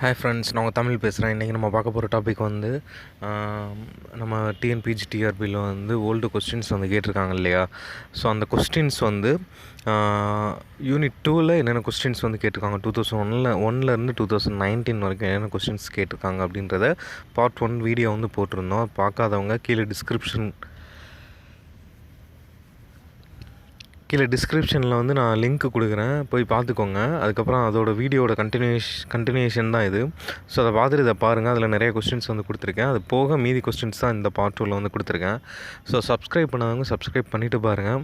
Hi friends, நான் உங்கள் தமிழ் பேசுகிறேன். இன்றைக்கி நம்ம பார்க்க போகிற டாபிக் வந்து ஆம், நம்ம டிஎன்பிஜி டிஆர்பியில் வந்து ஓல்டு கொஸ்டின்ஸ் வந்து கேட்டிருக்காங்க இல்லையா? ஸோ அந்த கொஸ்டின்ஸ் வந்து யூனிட் 2ல் என்னென்ன கொஸ்டின்ஸ் வந்து கேட்டிருக்காங்க, 2001லேருந்து 2019 வரைக்கும் என்னென்ன கொஸ்டின்ஸ் கேட்டிருக்காங்க அப்படின்றத பார்ட் 1 வீடியோ வந்து போட்டிருந்தோம். பார்க்காதவங்க கீழே டிஸ்கிரிப்ஷனில் வந்து நான் லிங்க் கொடுக்குறேன், போய் பார்த்துக்கோங்க. அதுக்கப்புறம் அதோட வீடியோட கண்டினியூஷன் தான் இது. ஸோ அதை பார்த்துட்டு இதை பாருங்கள். அதில் நிறைய கொஸ்டின்ஸ் வந்து கொடுத்துருக்கேன். அது போக மீதி கொஸ்டின்ஸ் தான் இந்த பார்ட் 2வில் வந்து கொடுத்துருக்கேன். ஸோ சப்ஸ்கிரைப் பண்ணாதவங்க சப்ஸ்கிரைப் பண்ணிவிட்டு பாருங்கள்.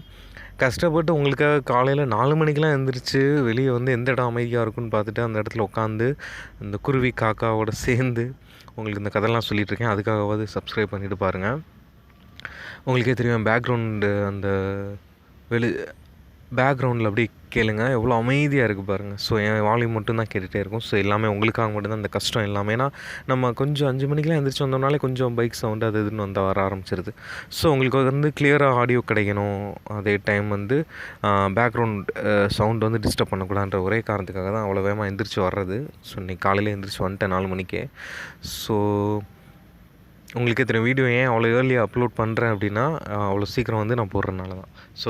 கஷ்டப்பட்டு உங்களுக்காக காலையில் 4 மணிக்கெலாம் எழுந்திரிச்சு வெளியே வந்து எந்த இடம் அமைதியாக இருக்குன்னு பார்த்துட்டு அந்த இடத்துல உட்காந்து இந்த குருவி காக்காவோட சேர்ந்து உங்களுக்கு இந்த கதையெல்லாம் சொல்லிகிட்ருக்கேன். அதுக்காகவாது சப்ஸ்கிரைப் பண்ணிவிட்டு பாருங்கள். உங்களுக்கே தெரியும், பேக்ரவுண்டு அந்த பேக்ரவுண்டில் அப்படி கேளுங்க, எவ்வளோ அமைதியாக இருக்குது பாருங்கள். ஸோ என் வால்யூம் மட்டும்தான் கேட்டுகிட்டே இருக்கும். ஸோ எல்லாமே உங்களுக்காக மட்டும்தான் இந்த கஷ்டம் எல்லாமே. ஏன்னா நம்ம கொஞ்சம் 5 மணிக்கெலாம் எழுந்திரிச்சு வந்தோம்னாலே கொஞ்சம் பைக் சவுண்டு அது இதுன்னு வந்து வர ஆரம்பிச்சிருது. ஸோ உங்களுக்கு வந்து கிளியராக ஆடியோ கிடைக்கணும், அதே டைம் வந்து பேக்ரவுண்ட் சவுண்டு வந்து டிஸ்டர்ப் பண்ணக்கூடாதுன்ற ஒரே காரணத்துக்காக தான் அவ்வளோ வேகமாக எழுந்திரிச்சு வர்றது. ஸோ இன்றைக்கி காலையில் எழுந்திரிச்சு வந்துட்டேன் 4 மணிக்கே. ஸோ உங்களுக்கே தெரியும், வீடியோ ஏன் அவ்வளோ ஏர்லியாக அப்லோட் பண்ணுறேன் அப்படின்னா அவ்வளோ சீக்கிரம் வந்து நான் போடுறதுனால தான். ஸோ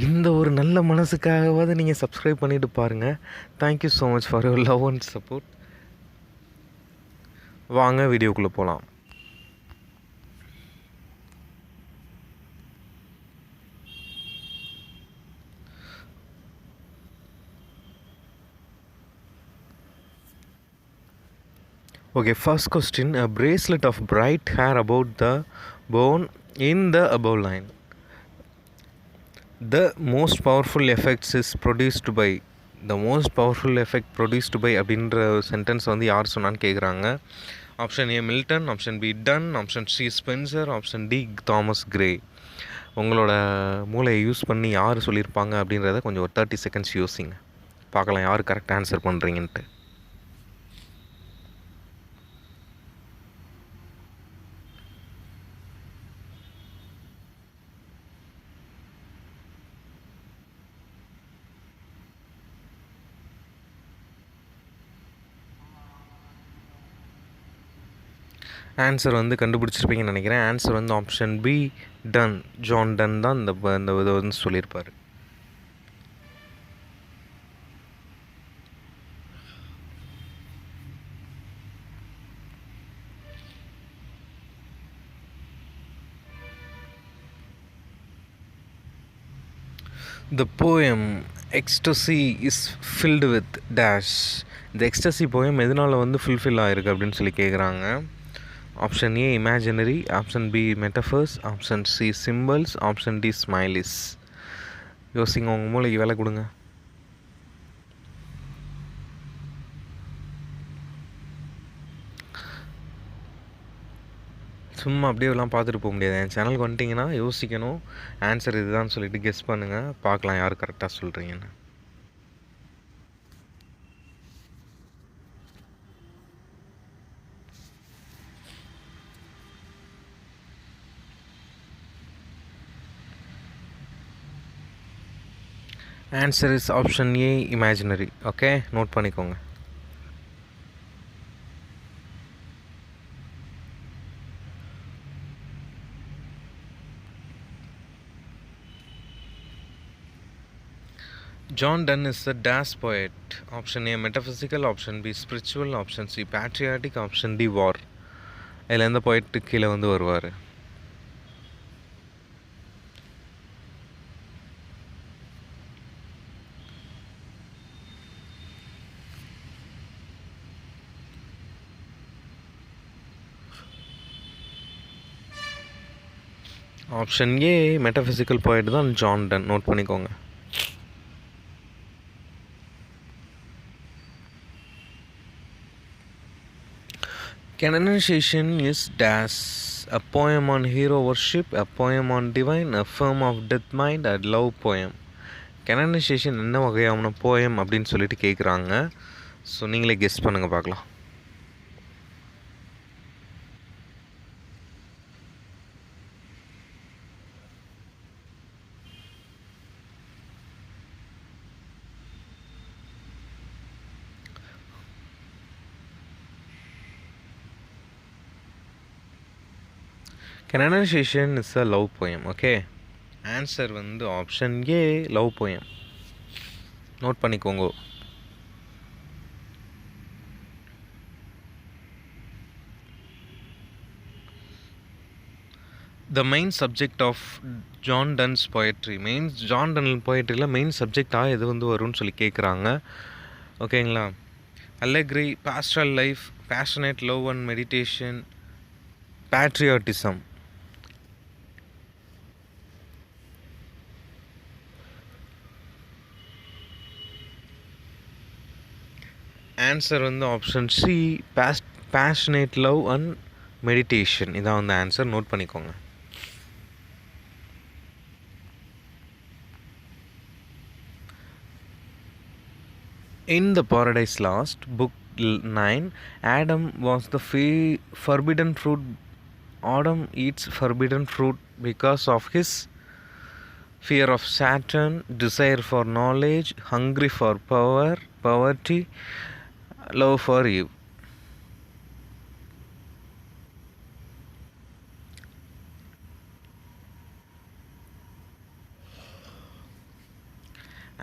இந்த ஒரு நல்ல மனசுக்காகவாது நீங்கள் சப்ஸ்கிரைப் பண்ணிவிட்டு பாருங்கள். Thank you so much for your love and support. வாங்க வீடியோக்குள்ளே போகலாம். Okay, first question. A bracelet of bright hair about the bone in the above line. The most powerful effects is produced by. The most powerful effect produced by அப்படின்ற sentence வந்து யார் சொன்னான்னு கேட்குறாங்க. Option A Milton, option B Donne, option C Spenser, option D Thomas Gray. உங்களோட மூளையை use பண்ணி யார் சொல்லியிருப்பாங்க அப்படின்றத கொஞ்சம் ஒரு 30 செகண்ட்ஸ் யோசிங்க. பார்க்கலாம் யார் கரெக்ட் ஆன்சர் பண்ணுறீங்கன்ட்டு. ஆன்சர் வந்து கண்டுபிடிச்சிருப்பீங்கன்னு நினைக்கிறேன். ஆன்சர் வந்து ஆப்ஷன் பி டன். ஜான் டன் தான் இந்த இதை வந்து சொல்லியிருப்பார். The poem ecstasy is filled with dash. இந்த எக்ஸ்டசி போயம் எதனால் வந்து ஃபுல்ஃபில் ஆகிருக்கு அப்படின்னு சொல்லி கேட்குறாங்க. Option A imaginary, option B metaphors, option C symbols, option D similes. யோசிங்க, உங்கள் மூளைக்கு வேலை கொடுங்க. சும்மா அப்படியே எல்லாம் பார்த்துட்டு போக முடியாது. என் சேனலுக்கு வந்துட்டிங்கன்னா யோசிக்கணும், ஆன்சர் இதுதான் சொல்லிட்டு கெஸ் பண்ணுங்கள். பார்க்கலாம் யார் கரெக்டாக சொல்கிறீங்கன்னு. Answer is option A imaginary. Okay, note பண்ணிக்கோங்க. John Donne is the dash poet. Option A metaphysical, option B spiritual, option C patriotic, option D war. இதில் எந்த போய்ட்டு கீழே வந்து வருவார்? ஆப்ஷன் ஏ மெட்டஃபிசிக்கல் போய்ட்டு தான் ஜான் டன். நோட் பண்ணிக்கோங்க. Canonization is dash. A poem on hero worship, a poem on divine, a firm of death mind, a love poem. Canonization என்ன வகையான போயம் அப்படின்னு சொல்லிட்டு கேட்குறாங்க. ஸோ நீங்களே கெஸ் பண்ணுங்கள் பார்க்கலாம். Canonization is a love poem. Okay, answer வந்து option A love poem. Note பண்ணிக்கோங்க. The main subject of John Donne's poetry. John Donne போயட்ரியில் மெயின் சப்ஜெக்டாக எது வந்து வரும்னு சொல்லி கேட்குறாங்க. ஓகேங்களா? Allegory, pastoral life, passionate love and meditation, patriotism. Answer வந்து option C passionate love and meditation. இதான் வந்து ஆன்சர். நோட் பண்ணிக்கோங்க. In the Paradise Lost, Book 9, Adam was the forbidden fruit. Adam eats forbidden fruit because of his fear of Saturn, desire for knowledge, hungry for power, poverty, love for Eve.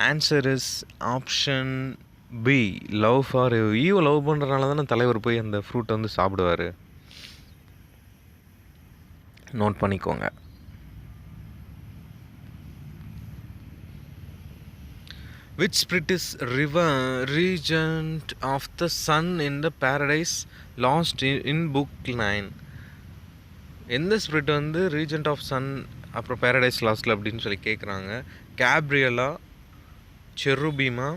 Answer is option B love for eve. Love பண்ணுறதுனால தானே தலைவர் போய் அந்த ஃப்ரூட்டை வந்து சாப்பிடுவார். Note பண்ணிக்கோங்க. Which spirit is regent of the sun in the Paradise Lost in book 9? எந்த spirit வந்து ரீஜென்ட் ஆஃப் சன் அப்புறம் பேரடைஸ் லாஸ்ட்டில் அப்படின்னு சொல்லி கேட்குறாங்க. கேப்ரியலா, செருபீமா,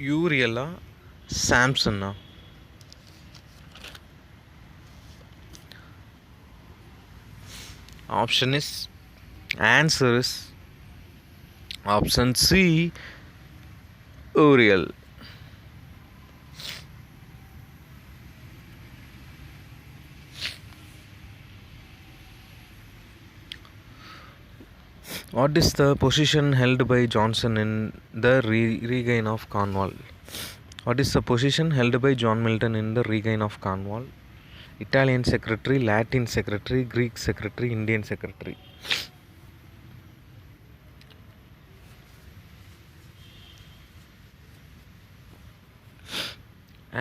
யூரியலா, சாம்சன்னா? Option is answer is option C Uriel. What is the position held by Johnson in the Regain of Cornwall? What is the position held by John Milton in the Regain of Cornwall? Italian secretary, Latin secretary, Greek secretary, Indian secretary?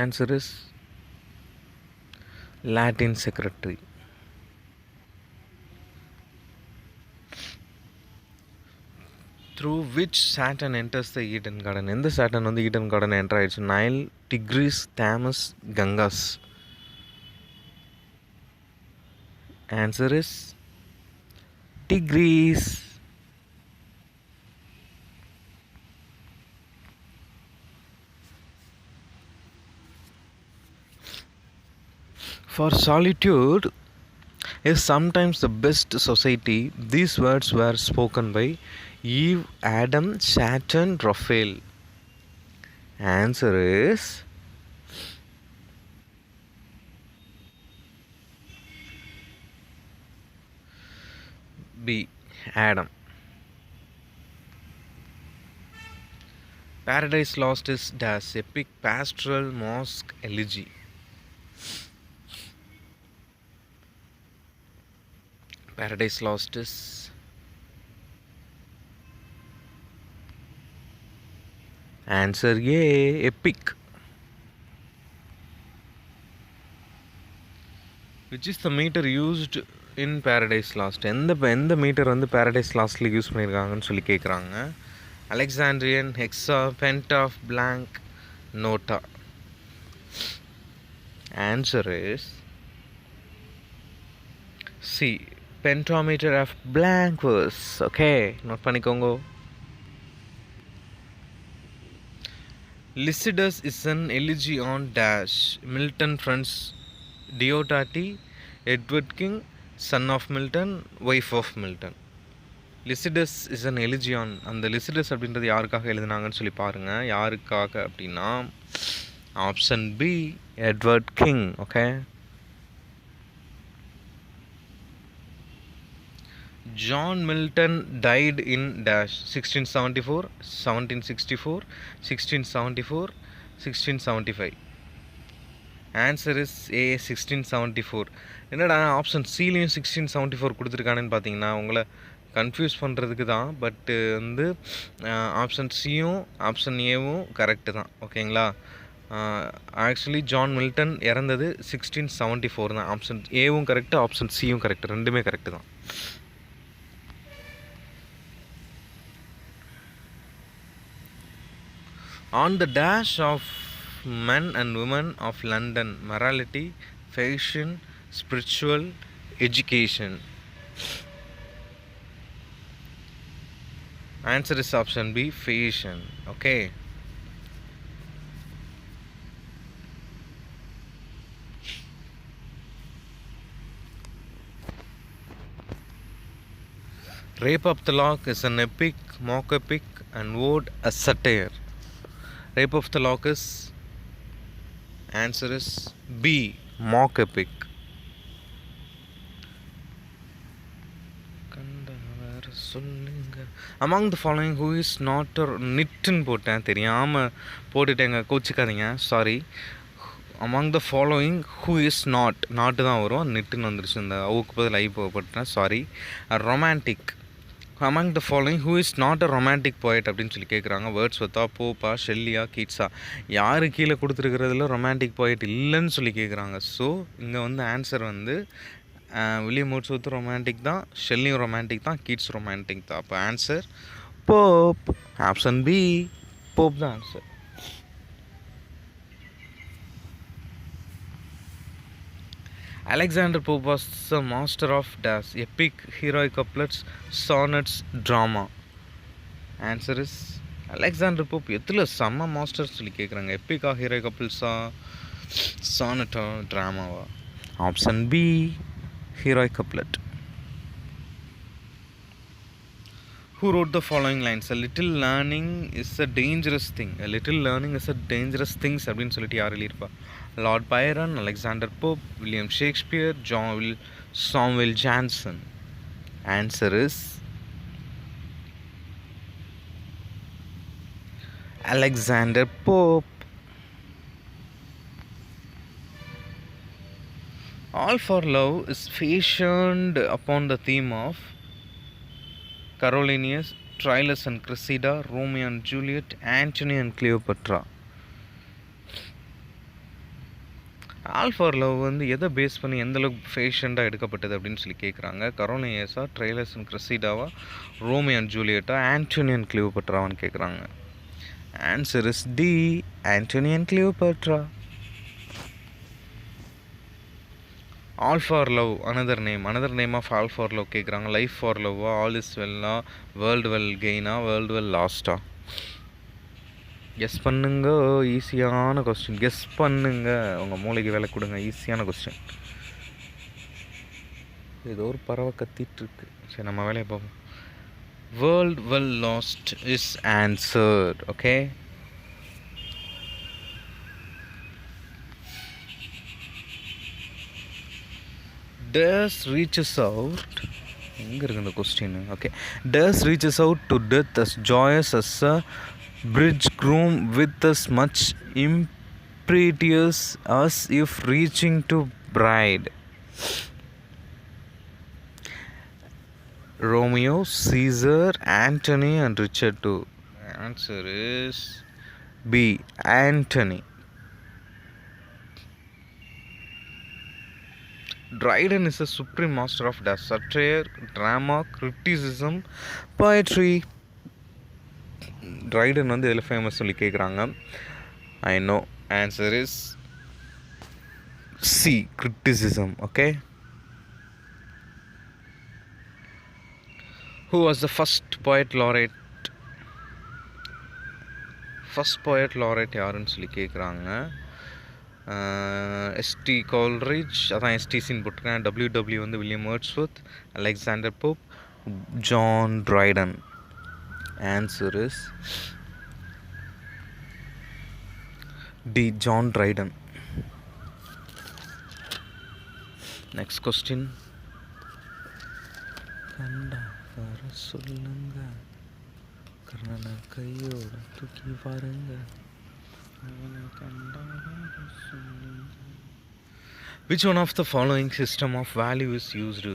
Answer is Latin secretary. Through which Saturn enters the Eden Garden? எந்த Saturn வந்து Eden Garden enter ஆயிடுச்சு? Nile, tigris, Thomas, Gangas? Answer is tigris. For solitude is sometimes the best society. These words were spoken by Eve, Adam, Saturn, Raphael. Answer is B, Adam. Paradise Lost is das epic pastoral mosque elegy. Paradise Lost is answer A, epic. Which is the meter used in Paradise Lost? எந்த metre வந்து Paradise Lostல use பண்ணியிருக்காங்கன்னு சொல்லி கேட்குறாங்க. Alexandrian, hexa, பென்டாஃப், blank, நோட்டா? Answer is C, pentameter of blank verse. Okay, note பண்ணிக்கோங்க. Lycidas is an elegy on dash. Milton friends Diodati, Edward King, son of Milton, wife of Milton. Lycidas is an elegy on. அந்த Lycidas அப்படின்றது யாருக்காக எழுதினாங்கன்னு சொல்லி பாருங்க. யாருக்காக அப்படின்னா option B, Edward King. Okay. John Milton died in dash 1674, 1764, 1674, 1675. Answer is A 1674. என்னடா option சிலையும் 1674 கொடுத்துருக்கானுன்னு பார்த்தீங்கன்னா உங்களை கன்ஃபியூஸ் பண்ணுறதுக்கு தான். பட்டு வந்து ஆப்ஷன் சியும் ஆப்ஷன் ஏவும் கரெக்டு தான். ஓகேங்களா? ஆக்சுவலி ஜான் மில்டன் இறந்தது 1674 தான். ஆப்ஷன் ஏவும் கரெக்டு, ஆப்ஷன் சியும் கரெக்டு, ரெண்டுமே கரெக்டு தான். On the dash of men and women of London, morality, fashion, spiritual, education. Answer is option B, fashion. Okay. Rape of the Lock is an epic, mock epic, and ode a satire. Rape of the Lock is, answer is B, mock epic. Among the following who is not or நிட்டுன்னு போட்டேன், தெரியாமல் போட்டுட்டேங்க, கோச்சிக்காதீங்க, sorry. among the following who is not, நாட்டு தான் வரும், நிட்டுன்னு வந்துருச்சு, இந்த அவுக்கு பதில் ஐ போட்டேன், sorry. Romantic. among the following who is not a romantic poet அப்படின்னு சொல்லி கேட்குறாங்க. வேர்ட்ஸ்வர்த்தா, போப்பா, ஷெல்லியா, கீட்ஸா? யார் கீழே கொடுத்துருக்கிறதுல ரொமான்டிக் போயட் இல்லைன்னு சொல்லி கேட்குறாங்க. ஸோ இங்கே வந்து ஆன்சர் வந்து வில்லியம் வேர்ட்ஸ்வர்த் ரொமான்டிக் தான், ஷெல்லியும் ரொமான்டிக் தான், கீட்ஸ் ரொமான்டிக் தான். அப்போ answer Pope. Option B, Pope தான் answer. Alexander Pope was the master of dash, epic, heroic couplets, sonnets, drama. Answer is Alexander Pope எதில் செம்ம மாஸ்டர் சொல்லி கேட்குறாங்க. எப்பிக்கா, ஹீரோயிக் கப்புள்ஸா, சானட்டா, ட்ராமாவா? Option B, heroic couplet. Who wrote the following lines? A little learning is a dangerous thing. A little learning is a dangerous things அப்படின்னு சொல்லிட்டு யார் எழுதியிருப்பா? Lord Byron, Alexander Pope, William Shakespeare, Samuel Johnson. Answer is Alexander Pope. All for Love is fashioned upon the theme of Coriolanus, Troilus and Cressida, Romeo and Juliet, Antony and Cleopatra. All for love வந்து எதை base பண்ணி எந்தளவுக்கு ஃபேஷண்டாக எடுக்கப்பட்டது அப்படின்னு சொல்லி கேட்குறாங்க. கரோனியஸா, Troilus and கிறிசிடாவா, ரோமியோ அண்ட் ஜூலியட்டா, ஆண்டனி அண்ட் கிளியோபட்ராவான்னு கேட்குறாங்க. Answer is D, Antony and Cleopatra. All for love another name of all for love கேட்குறாங்க. லைஃப் ஃபார் லவ்வா, ஆல் இஸ் வெல்லா, வேர்ல்டு வெல் கெயினா, வேர்ல்டு வெல் லாஸ்டா? கெஸ் பண்ணுங்க, ஈஸியான கொஸ்டின். கெஸ் பண்ணுங்க, உங்கள் மூளைக்கு வேலை கொடுங்க, ஈஸியான கொஸ்டின். ஏதோ ஒரு பறவை கத்திட்டு இருக்கு. சரி, நம்ம வேலையை பார்ப்போம். World well lost is answered. Okay, does reaches out, எங்கே இருக்குது இந்த question? Okay, does reaches out to death as joyous as a bridegroom with as much impetus as if reaching to bride. Romeo, Caesar, Antony and Richard too. Answer is B, Antony. Dryden is a supreme master of satire, drama, criticism, poetry. Triton வந்து இதில் famous சொல்லி கேட்குறாங்க. I know, answer is C, criticism. Okay, who was the first poet laureate யாருன்னு சொல்லி கேட்குறாங்க. ST Coleridge, அதான் எஸ்டிசின்னு போட்டிருக்கேன். W வந்து William Wordsworth, Alexander Pope, John Triton. Answer is D, John Dryden. Next question. கண்டா வர சொல்லுங்க, கர்ணனை கையோட தூக்கி பாருங்க, அவனை கண்டா வர சொல்லுங்க. Which one of the following system of value is used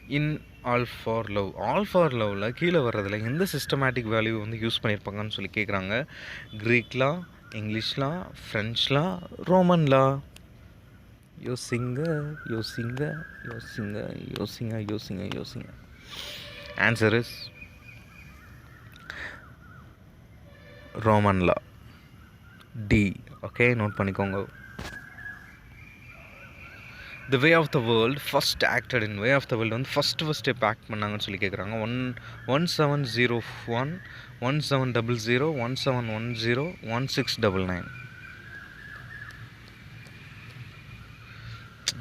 in all for love? All for loveல கீழே வர்றதில் எந்த சிஸ்டமேட்டிக் வேல்யூ வந்து யூஸ் பண்ணியிருப்பாங்கன்னு சொல்லி கேட்குறாங்க. க்ரீக்லா, இங்கிலீஷ்லா, ஃப்ரெஞ்ச்லா, ரோமன்லா? யோசிங்க யோசிங்க யோசிங்க யோசிங்க யோசிங்க யோசிங்க. ஆன்சர் இஸ் ரோமன்லா, டி. ஓகே, நோட் பண்ணிக்கோங்க. The way of the world first acted in way of the world வந்து ஃபஸ்ட்டு ஸ்டெப் ஆக்ட் பண்ணாங்கன்னு சொல்லி கேட்குறாங்க. 1701, 1700, 1710, 1699.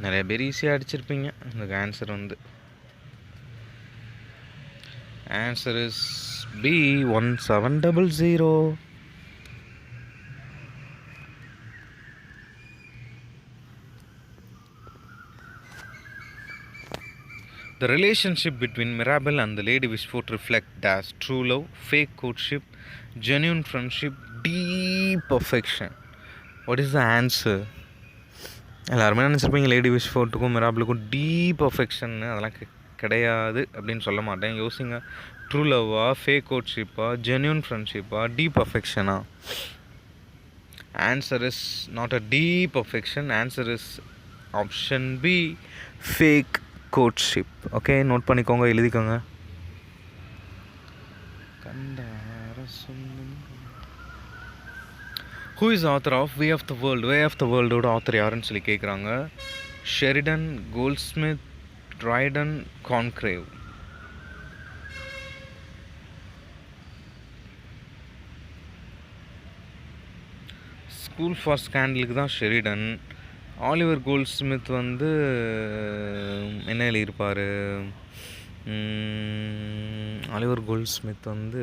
நிறைய பேர் ஈஸியாக அடிச்சிருப்பீங்க. உங்களுக்கு ஆன்சர் வந்து answer is B, 1700. The relationship between Mirabelle and the Lady Wishfort reflect as true love, fake courtship, genuine friendship, deep affection. What is the answer? எல்லாருமே நினச்சிருப்பீங்க லேடி விஷ்ஃபோர்ட்டுக்கும் மிராபிளுக்கும் டீப் அஃபெக்ஷன். அதெல்லாம் கிடையாது அப்படின்னு சொல்ல மாட்டேன். யோசிங்க, ட்ரூ லவ்வா, ஃபேக் கோட்ஷிப்பா, ஜென்யூன் ஃப்ரெண்ட்ஷிப்பா, டீப் அஃபெக்ஷனா? Answer is not a deep affection. Answer is option B, fake courtship. Okay, note பண்ணிக்கோங்க, எழுதிக்கோங்க. Who is author of Way of the World? Way of the வேர்ல்டோட ஆத்தர் யாருன்னு சொல்லி கேட்குறாங்க. Sheridan, Goldsmith, Dryden, Congreve. School for ஸ்கேண்டலுக்கு தான் Sheridan. Oliver Goldsmith வந்து என்ன எழுதியிருப்பார்? ஆலிவர் கோல்ட்ஸ்மித் வந்து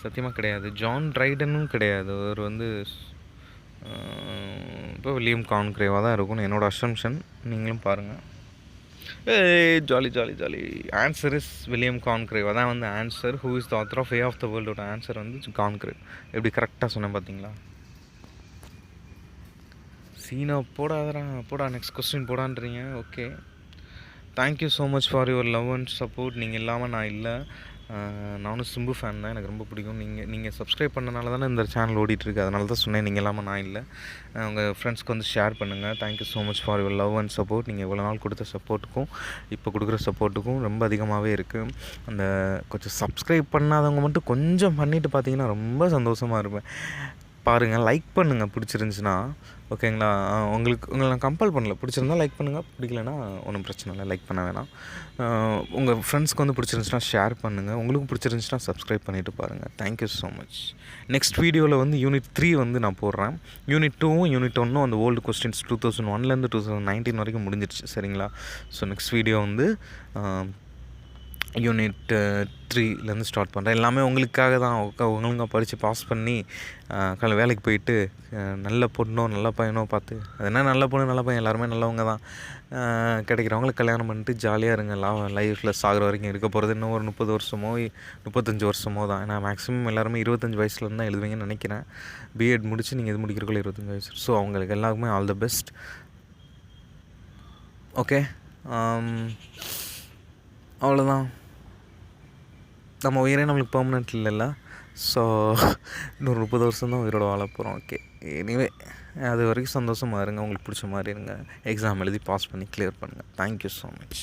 சத்தியமாக கிடையாது. ஜான் ட்ரைடனும் கிடையாது. அவர் வந்து இப்போ வில்லியம் கான்க்ரேவாக தான் இருக்கும்னு என்னோடய அசம்ஷன். நீங்களும் பாருங்கள். Jolly jolly jolly. Answer is William Congreve. அதான் வந்து answer. Who is the author of Way of the வேர்ல்டோட ஆன்சர் வந்து கான்க்ரேவ். எப்படி கரெக்டாக சொன்னேன் பார்த்தீங்களா? சீனா போடா நெக்ஸ்ட் கொஸ்டின் போடான்றீங்க. Okay, thank you so much for your love and support. நீங்கள் இல்லாமல் நான் இல்லை. நானும் சிம்பு ஃபேன் தான், எனக்கு ரொம்ப பிடிக்கும். நீங்கள் சப்ஸ்கிரைப் பண்ணனால தானே இந்த சேனல் ஓடிட்டுருக்கு. அதனால தான் சொன்னேன் நீங்கள் இல்லாமல் நான் இல்லை. உங்கள் ஃப்ரெண்ட்ஸ்க்கு வந்து ஷேர் பண்ணுங்கள். Thank you so much for your love and support. நீங்கள் இவ்வளோ நாள் கொடுத்த சப்போர்ட்டுக்கும் இப்போ கொடுக்குற சப்போர்ட்டுக்கும் ரொம்ப அதிகமாகவே இருக்குது. அந்த கொஞ்சம் சப்ஸ்கிரைப் பண்ணாதவங்க மட்டும் கொஞ்சம் பண்ணிவிட்டு பார்த்தீங்கன்னா ரொம்ப சந்தோஷமாக இருப்பேன். பாருங்கள், லைக் பண்ணுங்கள் பிடிச்சிருந்துச்சின்னா. ஓகேங்களா? உங்களை நான் கம்பல் பண்ணல. பிடிச்சிருந்தா லைக் பண்ணுங்கள், பிடிக்கலனா ஒன்றும் பிரச்சனை இல்லை, லைக் பண்ண வேணாம். உங்கள் ஃப்ரெண்ட்ஸ்க்கு வந்து பிடிச்சிருந்துச்சின்னா ஷேர் பண்ணுங்கள். உங்களுக்கு பிடிச்சிருந்துச்சின்னா சப்ஸ்கிரைப் பண்ணிவிட்டு பாருங்கள். Thank you so much. நெக்ஸ்ட் வீடியோவில் வந்து யூனிட் 3 வந்து நான் போடுறேன். யூனிட் 2வும் யூனிட் 1ம் அந்த ஓல்டு கொஸ்டின்ஸ் 2001லேருந்து 2019 வரைக்கும் முடிஞ்சிருச்சு. சரிங்களா? ஸோ நெக்ஸ்ட் வீடியோ வந்து யூனிட் 3லேருந்து ஸ்டார்ட் பண்ணுறேன். எல்லாமே உங்களுக்காக தான். ஒழுங்காக படித்து பாஸ் பண்ணி வேலைக்கு போயிட்டு நல்ல பொண்ணோ நல்ல பையனோ பார்த்து, அது என்ன நல்ல பொண்ணு நல்ல பையன் எல்லாருமே நல்லவங்க தான், கிடைக்கிறவங்களுக்கு கல்யாணம் பண்ணிட்டு ஜாலியாக இருங்க. லைஃப்பில் சாகிற வரைக்கும் இருக்க போகிறது இன்னும் ஒரு 30 வருஷமோ 35 வருஷமோ தான். ஏன்னா மேக்ஸிமம் எல்லாருமே 25 வயசுலேருந்து தான் எழுதுவீங்கன்னு நினைக்கிறேன். பிஎட் முடித்து நீங்கள் இது முடிக்கிறக்குள்ள 25 வயசு. ஸோ அவங்களுக்கு எல்லாருக்குமே ஆல் த பெஸ்ட். ஓகே, அவ்வளோதான். நம்ம உயிரே நம்மளுக்கு பெர்மனெண்ட் இல்லைல்ல. ஸோ இன்னொரு 30 வருஷம் தான் உயிரோட வாழ போகிறோம். ஓகே, எனிவே அது வரைக்கும் சந்தோஷமாக இருங்க. உங்களுக்கு பிடிச்ச மாதிரி இருங்க. எக்ஸாம் எழுதி பாஸ் பண்ணி கிளியர் பண்ணுங்கள். Thank you so much.